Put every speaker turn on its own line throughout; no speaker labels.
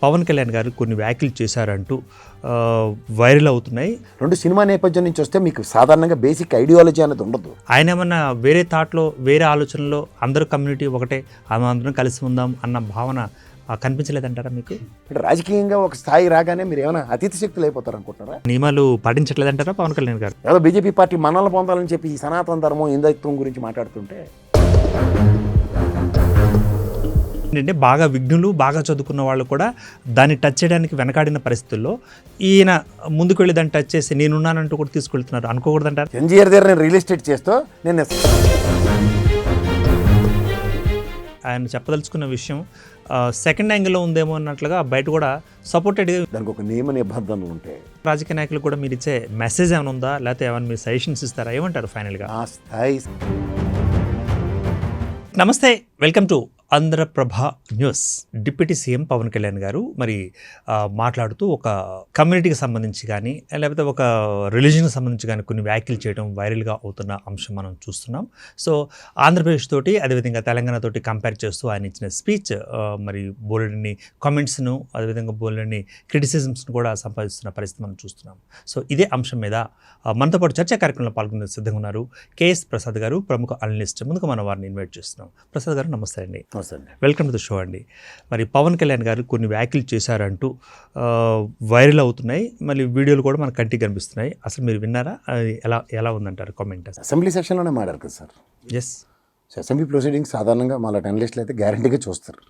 పవన్ కళ్యాణ్ గారు కొన్ని వ్యాఖ్యలు చేశారంటూ వైరల్ అవుతున్నాయి.
రెండు సినిమా నేపథ్యం నుంచి వస్తే మీకు సాధారణంగా బేసిక్ ఐడియాలజీ అనేది ఉండదు.
ఆయన ఏమన్నా వేరే థాట్లో, వేరే ఆలోచనలో అందరూ కమ్యూనిటీ ఒకటే, అందరం కలిసి ఉందాం అన్న భావన కనిపించలేదంటారా మీకు?
అంటే రాజకీయంగా ఒక స్థాయి రాగానే మీరు ఏమైనా అతీత శక్తులు అయిపోతారు అనుకుంటారా?
నియమాలు పాటించట్లేదంటారా పవన్ కళ్యాణ్ గారు?
ఏదో బీజేపీ పార్టీ మనల్ని పొందాలని చెప్పి ఈ సనాతన ధర్మం, హిందుత్వం గురించి మాట్లాడుతుంటే
ఏంటంటే బాగా విఘ్నులు, బాగా చదువుకున్న వాళ్ళు కూడా దాన్ని టచ్ చేయడానికి వెనకాడిన పరిస్థితుల్లో ఈయన ముందుకు వెళ్ళి దాన్ని టచ్ చేసి నేనున్నానంటూ కూడా తీసుకెళ్తున్నారు. అనుకోకూడదంటారు?
ఎన్జీఆర్ దగ్గర నేను రియల్ ఎస్టేట్ చేస్తూ నేను
ఆయన చెప్పదలుచుకున్న విషయం సెకండ్ యాంగిల్లో ఉందేమో అన్నట్లుగా బయట కూడా సపోర్టెడ్గా
దానికి ఒక నియమ నిబంధనలు ఉంటాయి.
రాజకీయ నాయకులు కూడా మీరు ఇచ్చే మెసేజ్ ఏమైనా ఉందా, లేకపోతే ఏమైనా మీరు సజెషన్స్ ఇస్తారా? ఏమంటారు ఫైనల్గా?
ఆ స్థాయి.
నమస్తే, welcome to Andhra Prabha news. Deputy CM Pawan Kalyan గారు మరి మాట్లాడుతూ ఒక కమ్యూనిటీకి సంబంధించి కానీ లేకపోతే ఒక రిలీజన్కి సంబంధించి కానీ కొన్ని వ్యాఖ్యలు చేయడం వైరల్గా అవుతున్న అంశం మనం చూస్తున్నాం. సో ఆంధ్రప్రదేశ్ తోటి అదేవిధంగా తెలంగాణ తోటి కంపేర్ చేస్తూ ఆయన ఇచ్చిన స్పీచ్ మరి బోలెడన్ని కామెంట్స్ను అదేవిధంగా బోలెడన్ని క్రిటిసిజమ్స్ను కూడా సంపాదిస్తున్న పరిస్థితి మనం చూస్తున్నాం. సో ఇదే అంశం మీద మనతో పాటు చర్చా కార్యక్రమంలో పాల్గొనే సిద్ధంగా ఉన్నారు కేఎస్ ప్రసాద్ గారు, ప్రముఖ అనలిస్ట్. ముందుగా మనం వారిని ఇన్వైట్ చేస్తున్నాం. ప్రసాద్ గారు నమస్తే అండి. వెల్కమ్ టు ద షో అండి. మరి పవన్ కళ్యాణ్ గారు కొన్ని వ్యాఖ్యలు చేశారంటూ వైరల్ అవుతున్నాయి, మళ్ళీ వీడియోలు కూడా మన కంటికి కనిపిస్తున్నాయి. అసలు మీరు విన్నారా? ఎలా ఎలా ఉందంటారు కామెంట్?
అసెంబ్లీ సెషన్లోనే మాట్లాడారు కదా సార్.
ఎస్,
అసెంబ్లీ ప్రొసీడింగ్స్ సాధారణంగా మా అనలిస్టులు అయితే గ్యారంటీగా చూస్తారు.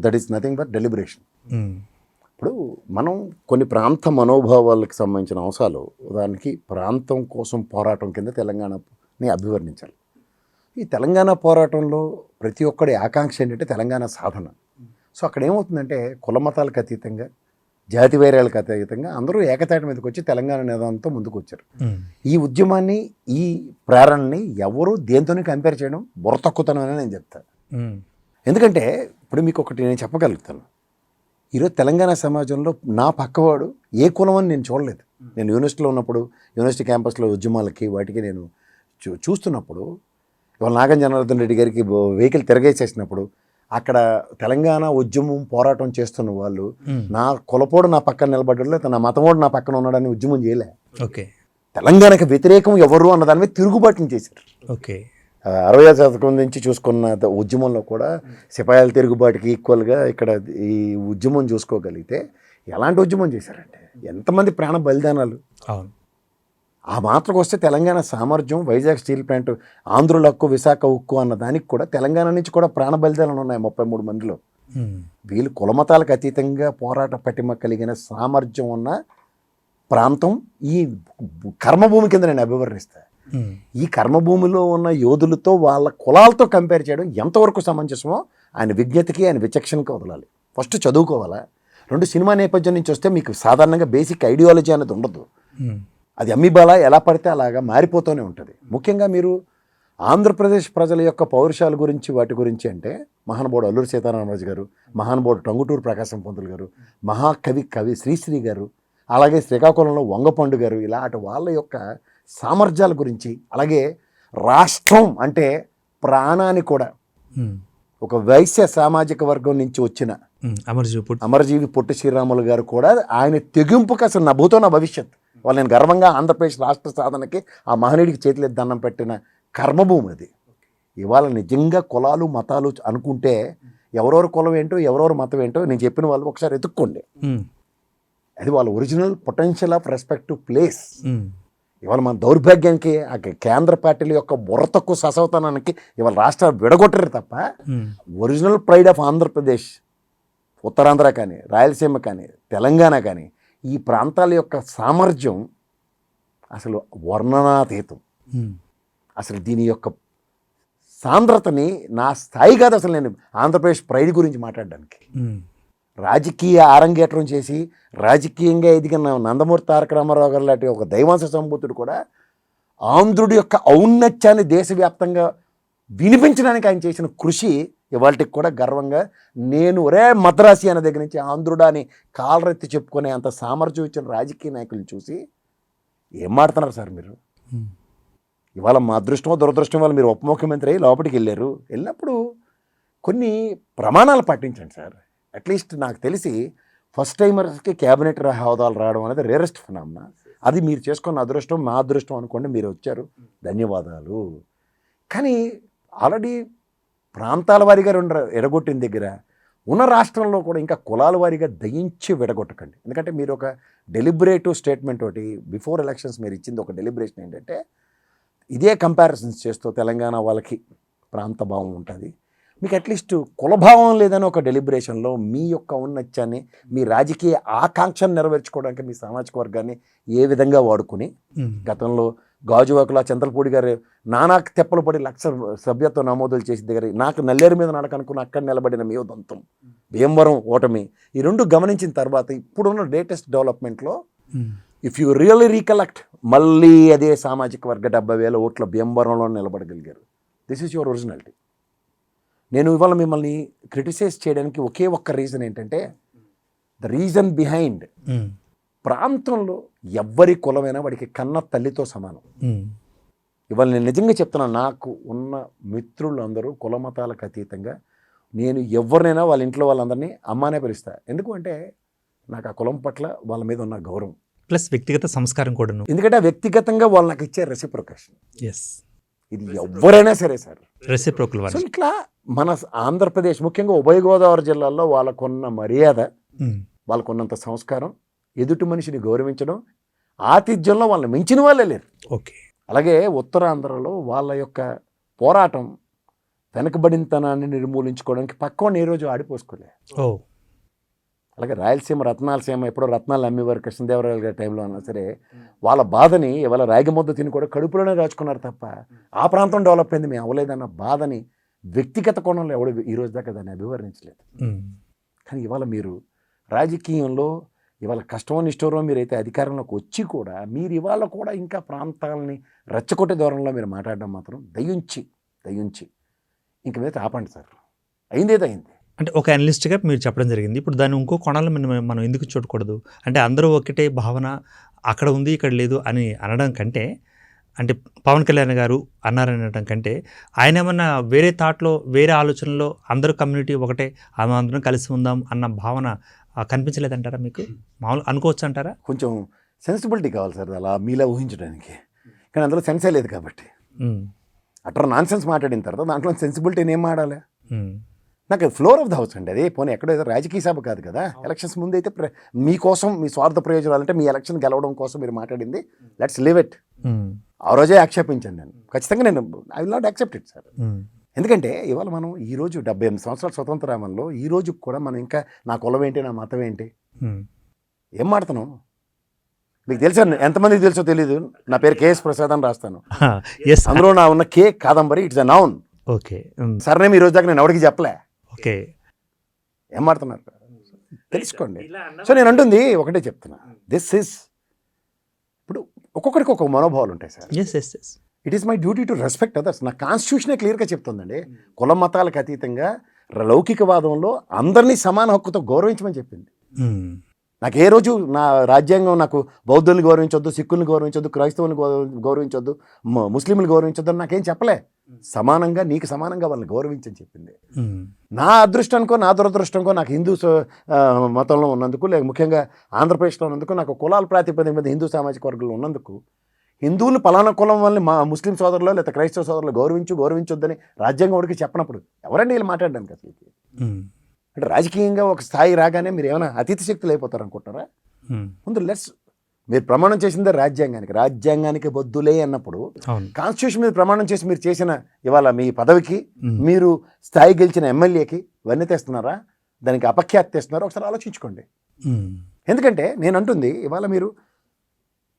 That is nothing but deliberation. ఇప్పుడు మనం కొన్ని ప్రాంత మనోభావాలకు సంబంధించిన అంశాలు, దానికి ప్రాంతం కోసం పోరాటం కింద తెలంగాణని అభివర్ణించాలి. ఈ తెలంగాణ పోరాటంలో ప్రతి ఒక్కడి ఆకాంక్ష ఏంటంటే తెలంగాణ సాధన. సో అక్కడ ఏమవుతుందంటే కుల మతాలకు అతీతంగా, జాతి వైర్యాలకు అతీతంగా అందరూ ఏకతాటి మీదకి వచ్చి తెలంగాణ నిదానంతో ముందుకు వచ్చారు. ఈ ఉద్యమాన్ని, ఈ ప్రేరణని ఎవరు దేంతోనే కంపేర్ చేయడం బుర్ర తక్కువతనం అని నేను చెప్తాను. ఎందుకంటే ఇప్పుడు మీకు ఒకటి నేను చెప్పగలుగుతాను. ఈరోజు తెలంగాణ సమాజంలో నా పక్కవాడు ఏ కులం అని నేను చూడలేదు. నేను యూనివర్సిటీలో ఉన్నప్పుడు, యూనివర్సిటీ క్యాంపస్లో ఉద్యమాలకి వాటికి నేను చూస్తున్నప్పుడు, ఇవాళ నాగం జనార్దన్ రెడ్డి గారికి వెహికల్ తిరగేసేసినప్పుడు అక్కడ తెలంగాణ ఉద్యమం పోరాటం చేస్తున్న వాళ్ళు నా కులపోడు నా పక్కన నిలబడ్డాడు, లేదా నా మతమోడు నా పక్కన ఉన్నాడని ఉద్యమం చేయలే.
ఓకే,
తెలంగాణకి వ్యతిరేకం ఎవరు అన్న దాని మీద తిరుగుబాటుని చేశారు.
ఓకే,
60వ శతకం నుంచి చూసుకున్న ఉద్యమంలో కూడా సిపాయిల తిరుగుబాటుకి ఈక్వల్గా ఇక్కడ ఈ ఉద్యమం చూసుకోగలిగితే ఎలాంటి ఉద్యమం చేశారంటే ఎంతమంది ప్రాణ బలిదానాలు.
అవును,
ఆ మాత్రకు వస్తే తెలంగాణ సామర్థ్యం, వైజాగ్ స్టీల్ ప్లాంట్, ఆంధ్రుల హక్కు, విశాఖ ఉక్కు అన్న దానికి కూడా తెలంగాణ నుంచి కూడా ప్రాణ బలిదానాలు ఉన్నాయి 33 మందిలో. వీళ్ళు కులమతాలకు అతీతంగా పోరాట పటిమ కలిగిన సామర్థ్యం ఉన్న ప్రాంతం ఈ కర్మభూమి కింద నేను అభివర్ణిస్తాను. ఈ కర్మభూమిలో ఉన్న యోధులతో వాళ్ళ కులాలతో కంపేర్ చేయడం ఎంతవరకు సమంజసమో ఆయన విజ్ఞతకి, ఆయన విచక్షణకి వదలాలి. ఫస్ట్ చదువుకోవాలా. రెండు సినిమా నేపథ్యం నుంచి వస్తే మీకు సాధారణంగా బేసిక్ ఐడియాలజీ అనేది ఉండదు. అది అమ్మిబాలా ఎలా పడితే అలాగా మారిపోతూనే ఉంటుంది. ముఖ్యంగా మీరు ఆంధ్రప్రదేశ్ ప్రజల యొక్క పౌరుషాల గురించి, వాటి గురించి అంటే మహానుభావుడు అల్లూరి సీతారామరాజు గారు, మహానుభావుడు టంగుటూరు ప్రకాశం పంతులు గారు, మహాకవి శ్రీశ్రీ గారు, అలాగే శ్రీకాకుళంలో వంగపండు గారు, ఇలాంటి వాళ్ళ యొక్క సామర్థ్యాల గురించి, అలాగే రాష్ట్రం అంటే ప్రాణాన్ని కూడా ఒక వైశ్య సామాజిక వర్గం నుంచి వచ్చిన అమరజీవి పొట్టి శ్రీరాములు గారు కూడా ఆయన తెగింపుకి అసలు నా భూతో నా భవిష్యత్, వాళ్ళు నేను గర్వంగా ఆంధ్రప్రదేశ్ రాష్ట్ర సాధనకి ఆ మహనీయుడికి చేతులు దండం పెట్టిన కర్మభూమి అది. ఇవాళ నిజంగా కులాలు మతాలు అనుకుంటే ఎవరెవరు కులం ఏంటో, ఎవరెవరు మతం ఏంటో నేను చెప్పిన వాళ్ళు ఒకసారి ఎత్తుక్కోండి. అది వాళ్ళ original potential of respective place. ఇవాళ మన దౌర్భాగ్యానికి ఆ కేంద్ర పార్టీల యొక్క బుర్ర తక్కువ ససవతనానికి ఇవాళ రాష్ట్రాలు విడగొట్టరు తప్ప original pride of Andhra Pradesh, Uttarandhra కానీ, రాయలసీమ కానీ, తెలంగాణ కానీ, ఈ ప్రాంతాల యొక్క సామర్థ్యం అసలు వర్ణనాతీతం. అసలు దీని యొక్క సాంద్రతని నా స్థాయి కాదు అసలు నేను ఆంధ్రప్రదేశ్ ప్రైడ్ గురించి మాట్లాడడానికి. రాజకీయ ఆరంగేట్రం చేసి రాజకీయంగా ఎదిగిన నందమూరి తారక రామారావు గారు లాంటి ఒక దైవాంశ సంభూతుడు కూడా ఆంధ్రుడి యొక్క ఔన్నత్యాన్ని దేశవ్యాప్తంగా వినిపించడానికి ఆయన చేసిన కృషి ఇవాళకి కూడా గర్వంగా నేను ఒరే మద్రాసి అనే దగ్గర నుంచి ఆంధ్రుడా అని కాలరెత్తి చెప్పుకునే అంత సామర్థ్యం ఇచ్చిన రాజకీయ నాయకులను చూసి ఏం మాడుతున్నారు సార్ మీరు? ఇవాళ మా అదృష్టమో దురదృష్టం వల్ల మీరు ఉప ముఖ్యమంత్రి అయ్యి లోపలికి వెళ్ళారు. వెళ్ళినప్పుడు కొన్ని ప్రమాణాలు పాటించండి సార్. అట్లీస్ట్ నాకు తెలిసి ఫస్ట్ టైమర్స్కి క్యాబినెట్ హోదాలు రావడం అనేది రేరెస్ట్ ఫినామినా. అది మీరు చేసుకున్న అదృష్టం, మా అదృష్టం అనుకోండి, మీరు వచ్చారు, ధన్యవాదాలు. కానీ ఆల్రెడీ ప్రాంతాల వారీగా ఎడగొట్టిన దగ్గర ఉన్న రాష్ట్రంలో కూడా ఇంకా కులాల వారీగా దయించి విడగొట్టకండి. ఎందుకంటే మీరు ఒక డెలిబరేటివ్ స్టేట్మెంట్ ఒకటి బిఫోర్ ఎలక్షన్స్ మీరు ఇచ్చింది ఒక డెలిబరేషన్ ఏంటంటే, ఇదే కంపారిజన్స్ చేస్తూ తెలంగాణ వాళ్ళకి ప్రాంత భావం ఉంటుంది, మీకు అట్లీస్ట్ కులభావం లేదని ఒక డెలిబరేషన్లో మీ యొక్క ఔన్నత్యాన్ని, మీ రాజకీయ ఆకాంక్షను నెరవేర్చుకోవడానికి మీ సామాజిక వర్గాన్ని ఏ విధంగా వాడుకుని, గతంలో గాజువాకుల చంద్రపూడి గారు నానా తెప్పలు పడి లక్ష సభ్యత్వ నమోదులు చేసి దగ్గర నాకు నల్లేరు మీద నడకనుకుని అక్కడ నిలబడిన మీ దంతం, భీమవరం ఓటమి, ఈ రెండు గమనించిన తర్వాత ఇప్పుడున్న లేటెస్ట్ డెవలప్మెంట్లో ఇఫ్ యూ రియల్లీ రీకలెక్ట్, మళ్ళీ అదే సామాజిక వర్గ 70,000 ఓట్ల భీమవరంలో నిలబడగలిగారు. This is your originality. నేను ఇవాళ మిమ్మల్ని క్రిటిసైజ్ చేయడానికి ఒకే ఒక్క రీజన్ ఏంటంటే, ద రీజన్ బిహైండ్ ప్రాంతంలో ఎవ్వరి కులమైనా వాడికి కన్న తల్లితో సమానం. ఇవాళ నేను నిజంగా చెప్తున్నా, నాకు ఉన్న మిత్రులు అందరూ కుల మతాలకు అతీతంగా నేను ఎవరినైనా వాళ్ళ ఇంట్లో వాళ్ళందరినీ అమ్మానే పిలుస్తా. ఎందుకు అంటే నాకు ఆ కులం పట్ల వాళ్ళ మీద ఉన్న గౌరవం
ప్లస్ వ్యక్తిగత సంస్కారం కూడా.
ఎందుకంటే వ్యక్తిగతంగా వాళ్ళు నాకు ఇచ్చే రెసిప్రొకేషన్.
ఎస్,
ఇది ఎవరైనా సరే సార్
రెసిప్రోకల్.
సో ఇట్లా మన ఆంధ్రప్రదేశ్ ముఖ్యంగా ఉభయ గోదావరి జిల్లాల్లో వాళ్ళకున్న మర్యాద, వాళ్ళకున్నంత సంస్కారం, ఎదుటి మనిషిని గౌరవించడం, ఆతిథ్యంలో వాళ్ళని మించిన వాళ్ళే లేరు.
ఓకే.
అలాగే ఉత్తరాంధ్రలో వాళ్ళ యొక్క పోరాటం వెనకబడినతనాన్ని నిర్మూలించుకోవడానికి పక్కన ఏ రోజు ఆడిపోసుకోలే. అలాగే రాయలసీమ రత్నాలసీమ ఎప్పుడో రత్నాలు అమ్మేవారు కృష్ణదేవరాయలు గారి టైంలో అన్నా సరే, వాళ్ళ బాధని ఇవాళ రాగిముద్ద తిని కూడా కడుపులోనే దాచుకున్నారు తప్ప ఆ ప్రాంతం డెవలప్ అయింది మేము అవ్వలేదన్న బాధని వ్యక్తిగత కోణంలో ఎవడు ఈ రోజు దాకా దాన్ని అభివర్ణించలేదు. కానీ ఇవాళ మీరు రాజకీయంలో ఇవాళ కష్టమో నిష్ఠూరమో మీరైతే అధికారంలోకి వచ్చి కూడా మీరు ఇవాళ కూడా ఇంకా ప్రాంతాలని రెచ్చగొట్టే ధోరణిలో మీరు మాట్లాడడం మాత్రం దయించి ఇంక మీద ఆపండి సార్. అయిందేదో అయింది.
అంటే ఒక అనలిస్ట్గా మీరు చెప్పడం జరిగింది. ఇప్పుడు దాన్ని ఇంకో కోణాల్లో మనం ఎందుకు చూడకూడదు అంటే, అందరూ ఒకటే భావన అక్కడ ఉంది ఇక్కడ లేదు అని అనడం కంటే, అంటే పవన్ కళ్యాణ్ గారు అన్నారనడం కంటే, ఆయన ఏమన్నా వేరే థాట్లో వేరే ఆలోచనలో అందరూ కమ్యూనిటీ ఒకటే, అందరం కలిసి ఉందాం అన్న భావన కనిపించలేదంటారా మీకు? మామూలు అనుకోవచ్చు అంటారా?
కొంచెం సెన్సిబిలిటీ కావాలి సార్ అలా మీలా ఊహించడానికి. కానీ అందులో సెన్సే లేదు కాబట్టి అట్లా నాన్ సెన్స్ మాట్లాడిన తర్వాత దాంట్లో సెన్సిబిలిటీని ఏం మాట్లాడాలి? నాకు ఫ్లోర్ ఆఫ్ ద హౌస్ అండి అది. పోనీ ఎక్కడో రాజకీయ సభ కాదు కదా. ఎలక్షన్స్ ముందు అయితే మీకోసం మీ స్వార్థ ప్రయోజనాలు అంటే మీ ఎలక్షన్ గెలవడం కోసం మీరు మాట్లాడింది, లెట్స్ లివ్ ఇట్. ఆ రోజే ఆక్షేపించాను నేను. ఖచ్చితంగా నేను I will not accept it sir. ఎందుకంటే ఇవాళ మనం ఈరోజు 78 సంవత్సరాల స్వతంత్రామంలో ఈ రోజు కూడా మనం ఇంకా నా కులం ఏంటి, నా మతం ఏంటి, ఏం మాడుతున్నాం? మీకు తెలుసా, ఎంతమందికి తెలుసో తెలీదు, నా పేరు కేఎస్ ప్రసాద్ అని రాస్తాను. అందులో నా ఉన్న K Kadambari, it's a noun.
Okay.
సరే ఈ రోజు దాకా నేను ఎవరికి చెప్పలే.
ఓకే.
ఏం మాడుతున్నారు తెలుసుకోండి. సో నేను అంటుంది ఒకటే చెప్తున్నా, దిస్ ఇస్ ఇప్పుడు ఒక్కొక్కరికి ఒక్కొక్క మనోభావాలు ఉంటాయి sir. It is my duty to respect others. నా కాన్స్టిట్యూషనే క్లియర్గా చెప్తుందండి, కుల మతాలకు అతీతంగా లౌకికవాదంలో అందరినీ సమాన హక్కుతో గౌరవించమని చెప్పింది. నాకు ఏ రోజు నా రాజ్యాంగం నాకు బౌద్ధుల్ని గౌరవించొద్దు, సిక్కుల్ని గౌరవించొద్దు, క్రైస్తవుల్ని గౌరవించొద్దు, ముస్లింలు గౌరవించొద్దు అని నాకేం చెప్పలే. సమానంగా నీకు సమానంగా వాళ్ళని గౌరవించని చెప్పింది. నా అదృష్టానికో నా దురదృష్టంకో నాకు హిందూ మతంలో ఉన్నందుకు, లేక ముఖ్యంగా ఆంధ్రప్రదేశ్లో ఉన్నందుకు, నాకు కులాల ప్రాతిపదిక మీద హిందూ సామాజిక వర్గంలో ఉన్నందుకు, హిందువులు పలానా కులం వల్ల మా ముస్లిం సోదరులు లేదా క్రైస్తవ సోదరులు గౌరవించొద్దని రాజ్యాంగం వాడికి చెప్పినప్పుడు ఎవరండి వీళ్ళు మాట్లాడడానికి అసలు? అంటే రాజకీయంగా ఒక స్థాయి రాగానే మీరు ఏమైనా అతిథి శక్తులు అయిపోతారు అనుకుంటారా? ముందు మీరు ప్రమాణం చేసిందే రాజ్యాంగానికి బద్దులే అన్నప్పుడు కాన్స్టిట్యూషన్ మీద ప్రమాణం చేసి మీరు చేసిన ఇవాళ మీ పదవికి, మీరు స్థాయి గెలిచిన ఎమ్మెల్యేకి వన్నీ తెస్తున్నారా, దానికి అపఖ్యాతి తెస్తున్నారా? ఒకసారి ఆలోచించుకోండి. ఎందుకంటే నేను అంటుంది ఇవాళ మీరు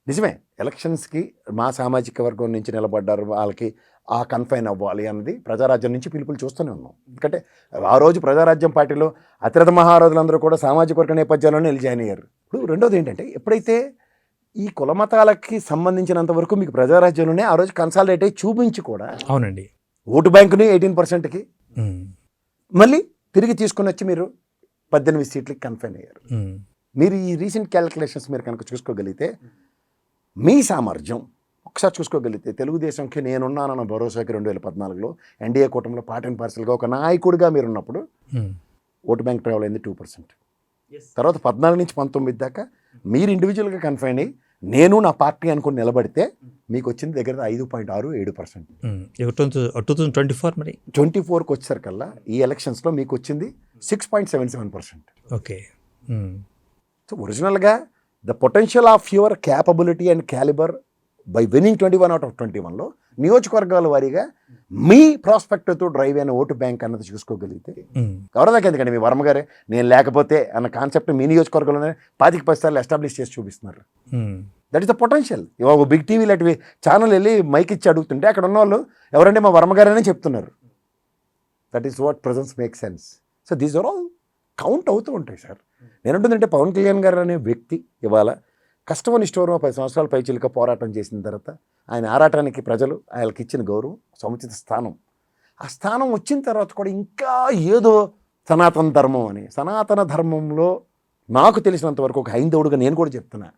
నిజమే ఎలక్షన్స్కి మా సామాజిక వర్గం నుంచి నిలబడ్డారు, వాళ్ళకి ఆ కన్ఫైన్ అవ్వాలి అన్నది ప్రజారాజ్యం నుంచి పిలుపులు చూస్తూనే ఉన్నాం. ఎందుకంటే ఆ రోజు ప్రజారాజ్యం పార్టీలో అతిరథ మహారాజులందరూ కూడా సామాజిక వర్గ నేపథ్యంలోనే వెళ్ళి జాయిన్ అయ్యారు. ఇప్పుడు రెండోది ఏంటంటే, ఎప్పుడైతే ఈ కుల మతాలకి సంబంధించినంత వరకు మీకు ప్రజారాజ్యంలోనే ఆ రోజు కన్సాలిడేట్ అయ్యి చూపించి కూడా,
అవునండి,
ఓటు బ్యాంకుని 18%కి మళ్ళీ తిరిగి తీసుకుని వచ్చి మీరు 18 సీట్లకి కన్ఫైన్ అయ్యారు. మీరు ఈ రీసెంట్ క్యాలిక్యులేషన్స్ మీరు కనుక చూసుకోగలిగితే, మీ సామర్థ్యం ఒకసారి చూసుకోగలిగితే, తెలుగుదేశంకి నేనున్నానన్న భరోసాకి 2014లో ఎన్డీఏ కూటమిలో పార్ట్ అండ్ పార్సల్గా ఒక నాయకుడిగా మీరున్నప్పుడు ఓటు బ్యాంక్ ట్రావెల్ అయింది 2%. తర్వాత 14 నుంచి 19 దాకా మీరు ఇండివిజువల్గా కన్ఫైన్ అయ్యి నేను నా పార్టీ అనుకుని నిలబడితే మీకు వచ్చింది దగ్గర 5.6-7%.
2024 మరి
24కి వచ్చేసరికల్లా ఈ ఎలక్షన్స్లో మీకు వచ్చింది 6.77%.
ఓకే.
సో ఒరిజినల్గా the potential of your capability and calibre by winnowing 21 out of 21లో నియోజకవర్గాల వారీగా మీ ప్రాస్పెక్ట్తో డ్రైవ్ అయిన ఓటు బ్యాంక్ అన్నది చూసుకోగలిగితే గౌరవదాకా ఎందుకండి మీ వర్మ గారే నేను లేకపోతే అన్న కాన్సెప్ట్ మీ నియోజకవర్గంలోనే 25 సార్లు ఎస్టాబ్లిష్ చేసి చూపిస్తున్నారు. That is the potential. ఇవాళ బిగ్ టీవీ లాంటివి ఛానల్ వెళ్ళి మైక్ ఇచ్చి అడుగుతుంటే అక్కడ ఉన్న వాళ్ళు ఎవరంటే మా వర్మ గారనే చెప్తున్నారు. That is what presence make sense. So these are all count అవుతూ ఉంటాయి సార్. నేనంటుందంటే పవన్ కళ్యాణ్ గారు అనే వ్యక్తి ఇవాళ కష్టమని స్టోర్ 10 సంవత్సరాల పైచిలుక పోరాటం చేసిన తర్వాత ఆయన ఆరాటానికి ప్రజలు ఆయనకి ఇచ్చిన గౌరవం, సముచిత స్థానం, ఆ స్థానం వచ్చిన తర్వాత కూడా ఇంకా ఏదో సనాతన ధర్మం అని, సనాతన ధర్మంలో నాకు తెలిసినంత వరకు ఒక హైందవుడుగా నేను కూడా చెప్తున్నా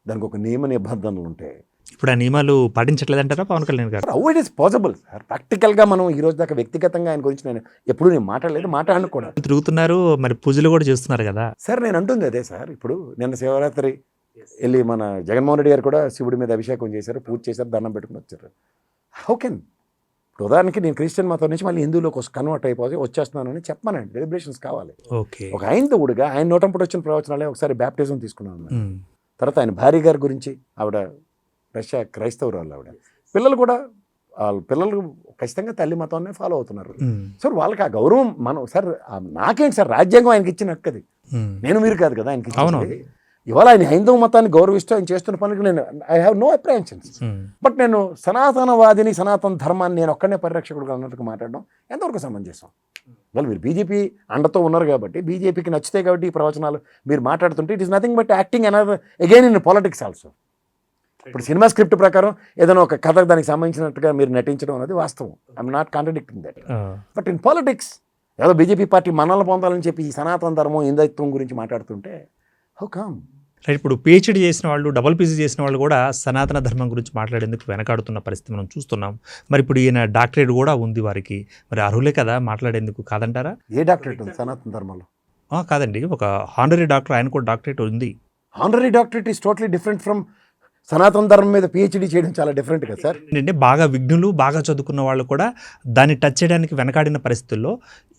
దానికి ఒక నియమ నిబంధనలు ఉంటాయి.
ఇప్పుడు ఆ నియమాలు పాటించట్లేదంటారా పవన్ కళ్యాణ్ గారు?
How it is possible sir? ప్రాక్టికల్గా మనం ఈ రోజు దాకా వ్యక్తిగతంగా ఆయన గురించి నేను మాట్లాడలేదు, మాట్లాడను కూడా.
తిరుగుతున్నారు, మరి పూజలు కూడా చేస్తున్నారు కదా
సార్. నేను అంటుంది అదే సార్. ఇప్పుడు నిన్న శివరాత్రి వెళ్ళి మన జగన్మోహన్ రెడ్డి గారు కూడా శివుడి మీద అభిషేకం చేశారు, పూజ చేశారు, దండం పెట్టుకుని వచ్చారు. How can? ఇప్పుడు ఉదాహరణకి నేను క్రిస్టియన్ మతం నుంచి మళ్ళీ హిందువులోకి కన్వర్ట్ అయిపోయి వచ్చేస్తున్నానని చెప్పానండి. సెలబ్రేషన్స్ కావాలి. ఒక హైందవుడిగా ఆయన నోటంపటి వచ్చిన ప్రవచనాలే ఒకసారి బ్యాప్టిజం తీసుకున్నాను. తర్వాత ఆయన భార్య గారి గురించి, ఆవిడ రష్యా క్రైస్తవురాలు, ఆవిడ పిల్లలు కూడా వాళ్ళ పిల్లలు ఖచ్చితంగా తల్లి మతాన్ని ఫాలో అవుతున్నారు. సార్ వాళ్ళకి ఆ గౌరవం మనం సార్ నాకేంటి సార్ రాజ్యాంగం ఆయనకి ఇచ్చిన హక్కు అది. నేను మీరు కాదు కదా ఆయనకి ఇచ్చింది. ఇవాళ ఆయన హైందవ మతాన్ని గౌరవిస్తూ ఆయన చేస్తున్న పనులకు నేను I have no apprehensions. But నేను సనాతనవాదిని, సనాతన ధర్మాన్ని నేను ఒక్కనే పరిరక్షకుడుగా అన్నట్టుగా మాట్లాడడం ఎంతవరకు సమంజసం? వాళ్ళు మీరు బీజేపీ అండతో ఉన్నారు కాబట్టి, బీజేపీకి నచ్చితే కాబట్టి ఈ ప్రవచనాలు మీరు మాట్లాడుతుంటే it is nothing but acting another again in politics also. ఇప్పుడు సినిమా స్క్రిప్ట్ ప్రకారం ఏదైనా ఒక కథ దానికి సంబంధించినట్టుగా మీరు నటించడం అనేది వాస్తవం. I'm not contradicting that. But in politics ఏదో బీజేపీ పార్టీ మనల్ని పొందాలని చెప్పి ఈ సనాతన ధర్మం, హిందుత్వం గురించి మాట్లాడుతుంటే హౌ కమ్?
రైట్. ఇప్పుడు పిహెచ్డి చేసిన వాళ్ళు, డబుల్ పీజీ చేసిన వాళ్ళు కూడా సనాతన ధర్మం గురించి మాట్లాడేందుకు వెనకాడుతున్న పరిస్థితి మనం చూస్తున్నాం. మరి ఇప్పుడు ఈయన డాక్టరేట్ కూడా ఉంది వారికి, మరి అర్హులే కదా మాట్లాడేందుకు, కాదంటారా?
ఏ డాక్టరేట్ ఉంది సనాతన ధర్మంలో?
కాదండి, ఒక హానరీ డాక్టర్, ఆయన కూడా డాక్టరేట్ ఉంది.
Honorary doctorate is totally different from సనాతన ధర్మం మీద పిహెచ్డి చేయడం చాలా డిఫరెంట్ కదా సార్.
ఏంటంటే బాగా విఘ్నులు, బాగా చదువుకున్న వాళ్ళు కూడా దాన్ని టచ్ చేయడానికి వెనకాడిన పరిస్థితుల్లో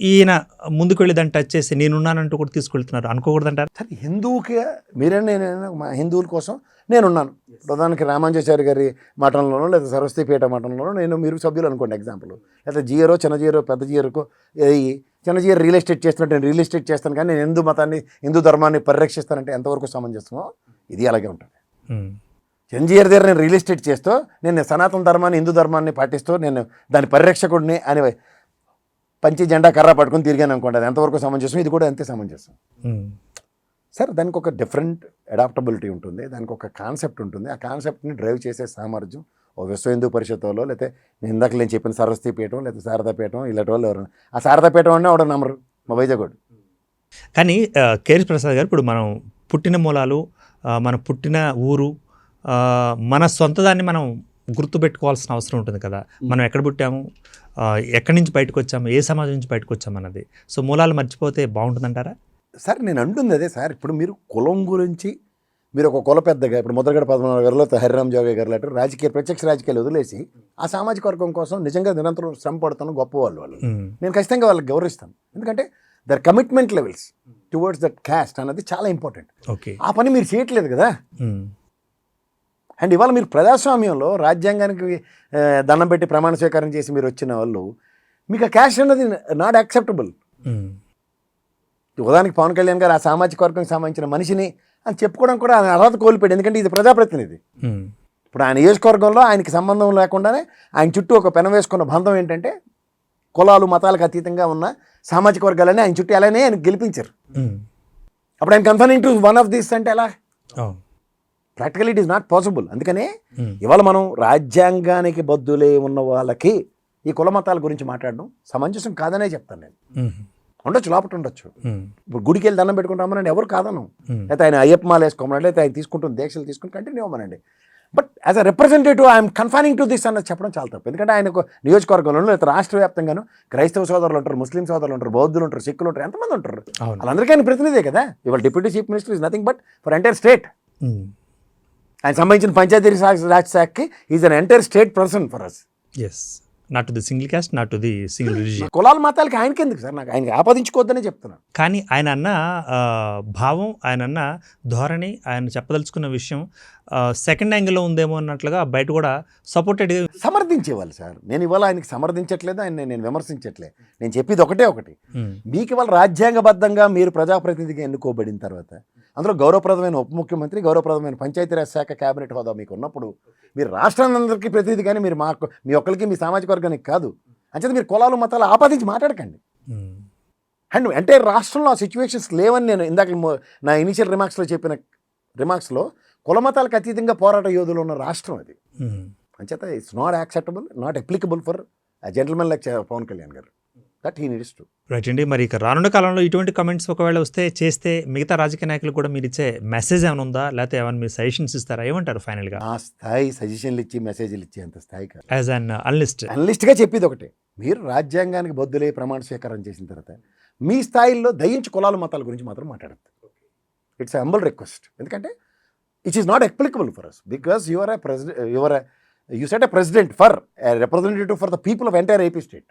ఈయన ముందుకు వెళ్ళి దాన్ని టచ్ చేసి నేనున్నానంటూ కూడా తీసుకెళ్తున్నారు. అనుకోకూడదంటారు
సార్? హిందువుకి మీరే, నేను మా హిందువుల కోసం నేనున్నాను. ప్రధానికి రామాంజాచారి గారి మఠంలోనో లేదా సరస్వతిపేట మఠంలోనో మీరు సభ్యులు అనుకోండి ఎగ్జాంపుల్, లేదా జియరో, చిన్న జియరో, పెద్ద జియరోకో, చిన్న జియర్ రియల్ ఎస్టేట్ చేస్తున్నట్టు నేను రియల్ ఎస్టేట్ చేస్తాను, కానీ నేను హిందూ మతాన్ని, హిందూ ధర్మాన్ని పరిరక్షిస్తానంటే ఎంతవరకు సమంజసమో ఇది అలాగే ఉంటుంది. ఎన్జిఆర్ దగ్గర నేను రియల్ ఎస్టేట్ చేస్తూ, నేను సనాతన ధర్మాన్ని, హిందూ ధర్మాన్ని పాటిస్తూ నేను దాని పరిరక్షకుడిని అని పంచి జెండా కర్ర పట్టుకుని తిరిగాను అనుకోండి, అది ఎంతవరకు సమంజసం? ఇది కూడా అంతే సమంజసం సార్. దానికి ఒక డిఫరెంట్ అడాప్టబిలిటీ ఉంటుంది, దానికి ఒక కాన్సెప్ట్ ఉంటుంది. ఆ కాన్సెప్ట్ని డ్రైవ్ చేసే సామర్థ్యం ఓ విశ్వ హిందూ పరిషత్తులో, లేకపోతే ఇందాక నేను చెప్పిన సరస్వతిపీఠం, లేకపోతే శారదాపీఠం, ఇలాంటి వాళ్ళు ఎవరైనా, ఆ శారదాపీఠం అన్నీ ఆవిడ నమ్మరు, మా వైజాగ్.
కానీ కేఎస్ ప్రసాద్ గారు, ఇప్పుడు మనం పుట్టిన మూలాలు, మన పుట్టిన ఊరు, మన సొంత దాన్ని మనం గుర్తుపెట్టుకోవాల్సిన అవసరం ఉంటుంది కదా. మనం ఎక్కడ పుట్టాము, ఎక్కడి నుంచి బయటకు వచ్చాము, ఏ సమాజం నుంచి బయటకు వచ్చాము అన్నది. సో మూలాలు మర్చిపోతే బాగుంటుందంటారా?
సార్ నేను అంటుంది అదే సార్. ఇప్పుడు మీరు కులం గురించి మీరు ఒక కుల పెద్దగా, ఇప్పుడు ముద్రగడ పద్మనాభ గారిలో హరిరామ్ జోగయ్య గారు లాంటి ప్రత్యక్ష రాజకీయాలు వదిలేసి ఆ సామాజిక వర్గం కోసం నిజంగా నిరంతరం శ్రమ పడుతున్న గొప్పవాళ్ళు వాళ్ళు. నేను ఖచ్చితంగా వాళ్ళకి గౌరవిస్తాను, ఎందుకంటే their commitment levels towards that caste అన్నది చాలా ఇంపార్టెంట్. ఆ పని మీరు చేయట్లేదు కదా. అండ్ ఇవాళ మీరు ప్రజాస్వామ్యంలో రాజ్యాంగానికి దండం పెట్టి ప్రమాణ స్వీకారం చేసి మీరు వచ్చిన వాళ్ళు, మీకు ఆ క్యాస్ట్ అన్నది నాట్ యాక్సెప్టబుల్. ఉదాహరణకి పవన్ కళ్యాణ్ గారు ఆ సామాజిక వర్గానికి సంబంధించిన మనిషిని అని చెప్పుకోవడం కూడా ఆయన అర్హత కోల్పోయాడు, ఎందుకంటే ఇది ప్రజాప్రతినిధి. ఇప్పుడు ఆయన నియోజకవర్గంలో ఆయనకి సంబంధం లేకుండానే ఆయన చుట్టూ ఒక పెన వేసుకున్న బంధం ఏంటంటే కులాలు, మతాలకు అతీతంగా ఉన్న సామాజిక వర్గాలని ఆయన చుట్టూ అలానే ఆయన గెలిపించారు. అప్పుడు ఆయన కన్ఫర్నింగ్ టు వన్ ఆఫ్ దీస్ అంటే ఎలా? Practical it is not possible. అందుకనే ఇవాళ మనం రాజ్యాంగానికి బద్దులే ఉన్న వాళ్ళకి ఈ కుల మతాల గురించి మాట్లాడడం సమంజసం కాదనే చెప్తాను నేను. ఉండొచ్చు, లోపల ఉండొచ్చు. ఇప్పుడు గుడికి వెళ్ళి దండం పెట్టుకుని రమ్మనండి, ఎవరు కాదను. లేకపోతే ఆయన అయ్యప్ప మాల వేసుకోమనండి, లేకపోతే ఆయన తీసుకుంటున్న దీక్షలు తీసుకుని కంటిన్యూ అవ్వమనండి. But as a representative I'm confining to this అన్నది చెప్పడం చాలా తప్పు. ఎందుకంటే ఆయనకు నియోజకవర్గంలో లేదా రాష్ట్ర వ్యాప్తంగాను క్రైస్తవ సోదరులు ఉంటారు, ముస్లిం సోదరులు ఉంటారు, బౌద్ధులు ఉంటారు, సిక్కులు ఉంటారు, ఎంతమంది ఉంటారు.
అవును.
వాళ్ళందరికీ ఆయన ప్రతినిధే కదా. ఇవాళ deputy chief minister is nothing but for entire state.
Um.
ఆయన సంబంధించిన పంచాయతీ రాజ్ శాఖకి is an entire state person for us.
Yes, not to the single caste, not to the single religion.
కులాల మతాలకి ఆయనకి ఎందుకు సార్? నాకు ఆయనకి ఆపాదించుకోవద్దనే చెప్తున్నాను.
కానీ ఆయన అన్న భావం, ఆయన అన్న ధోరణి, ఆయన చెప్పదలుచుకున్న విషయం సెకండ్ యాంగిల్లో ఉందేమో అన్నట్లుగా బయట కూడా సపోర్టెడ్గా
సమర్థించేవాళ్ళు సార్. నేను ఇవాళ ఆయనకి సమర్థించట్లేదు, ఆయన నేను విమర్శించట్లే. నేను చెప్పేది ఒకటి, మీకు ఇవాళ రాజ్యాంగబద్ధంగా మీరు ప్రజాప్రతినిధిగా ఎన్నుకోబడిన తర్వాత అందులో గౌరవప్రదమైన ఉప ముఖ్యమంత్రి, గౌరవప్రదమైన పంచాయతీరాజ్ శాఖ క్యాబినెట్ హోదా మీకు ఉన్నప్పుడు మీరు రాష్ట్రాలందరికీ ప్రతినిధి, కానీ మీరు మీ ఒక్కరికి మీ సామాజిక వర్గానికి కాదు. అంచేత మీరు కులాలు మతాలు ఆపాదించి మాట్లాడకండి. అండ్ అంటే రాష్ట్రంలో ఆ సిచ్యువేషన్స్ లేవని నేను ఇందాక నా ఇనిషియల్ రిమార్క్స్లో చెప్పిన రిమార్క్స్లో కుల మతాలకు అతీతంగా పోరాట యోధులు ఉన్న రాష్ట్రం అది. అంచేత it's not acceptable, not applicable for gentlemen like Pawan Kalyan garu. That he needs to.
Right అండి. మరి ఇక రానున్న కాలంలో ఇటువంటి కమెంట్స్ ఒకవేళ చేస్తే మిగతా రాజకీయ నాయకులు కూడా మీరు ఇచ్చే మెసేజ్ ఏమైనా ఉందా, లేకపోతే ఏమైనా మీరు సజెషన్స్ ఇస్తారా? ఏమంటారు ఫైనల్గా?
ఆ స్థాయి సజెషన్లు ఇచ్చి మెసేజ్లు ఇచ్చి అంత స్థాయి కాదు.
యాజ్ అన్
అనలిస్ట్గా చెప్పేది ఒకటే, మీరు రాజ్యాంగానికి బద్దులై ప్రమాణ స్వీకారం చేసిన తర్వాత మీ స్థాయిల్లో దయించి కులాల మతాల గురించి మాత్రం మాట్లాడద్దు. It's humble request. ఎందుకంటే it is not applicable for us because you are you set a president for representative for the people of entire AP state,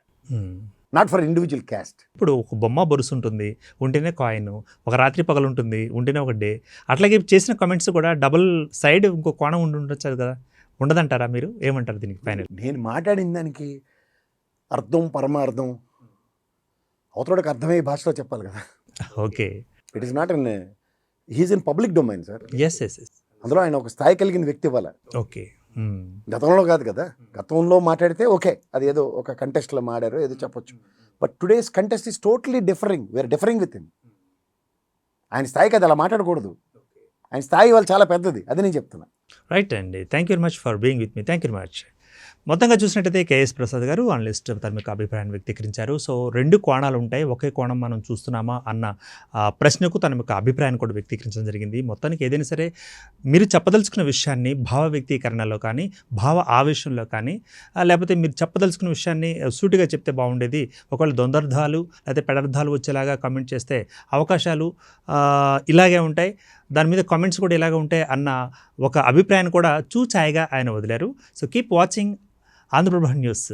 not for individual caste.
ఇప్పుడు ఒక బొమ్మ బొరుసు ఉంటుంది, ఉంటేనే కాయిన్, ఒక రాత్రి పగలు ఉంటుంది, ఉంటేనే ఒక డే. అట్లాగే చేసిన కమెంట్స్ కూడా డబుల్ సైడ్ ఇంకో కోణం ఉండొచ్చు కదా, ఉండదంటారా? మీరు ఏమంటారు దీనికి ఫైనల్?
నేను మాట్లాడిన దానికి అర్థం పరమార్థం అవతలకి అర్థమయ్యే భాషలో చెప్పాలి కదా.
Okay,
it is not in his in public domain sir.
Yes yes yes.
అందులో ఆయన ఒక స్థాయి కలిగిన వ్యక్తి ఇవ్వాలి.
ఓకే,
గతంలో కాదు కదా. గతంలో మాట్లాడితే ఓకే, అది ఏదో ఒక కంటెస్ట్లో మాడారు ఏదో చెప్పొచ్చు. But today's contest is totally differing. We are differing with him. ఆయన స్థాయికి అది అలా మాట్లాడకూడదు. ఆయన స్థాయి వాళ్ళు చాలా పెద్దది, అది నేను చెప్తున్నా.
రైట్ అండి. Thank you very much for being with me. Thank you very much. మొత్తంగా చూసినట్టయితే కేఎస్ ప్రసాద్ గారు అనలిస్ట్ తన యొక్క అభిప్రాయాన్ని వ్యక్తీకరించారు. సో 2 కోణాలు ఉంటాయి, ఒకే కోణం మనం చూస్తున్నామా అన్న ప్రశ్నకు తన యొక్క అభిప్రాయాన్ని కూడా వ్యక్తీకరించడం జరిగింది. మొత్తానికి ఏదైనా సరే మీరు చెప్పదలుచుకున్న విషయాన్ని భావ వ్యక్తీకరణలో కానీ, భావ ఆవేశంలో కానీ, లేకపోతే మీరు చెప్పదలుచుకున్న విషయాన్ని సూటిగా చెప్తే బాగుండేది. ఒకవేళ దొందర్థాలు లేకపోతే పెడర్థాలు వచ్చేలాగా కామెంట్ చేస్తే అవకాశాలు ఇలాగే ఉంటాయి, దాని మీద కామెంట్స్ కూడా ఇలాగే ఉంటాయి అన్న ఒక అభిప్రాయాన్ని కూడా చూచాయిగా ఆయన వదిలారు. So keep watching Andhra Prabha news.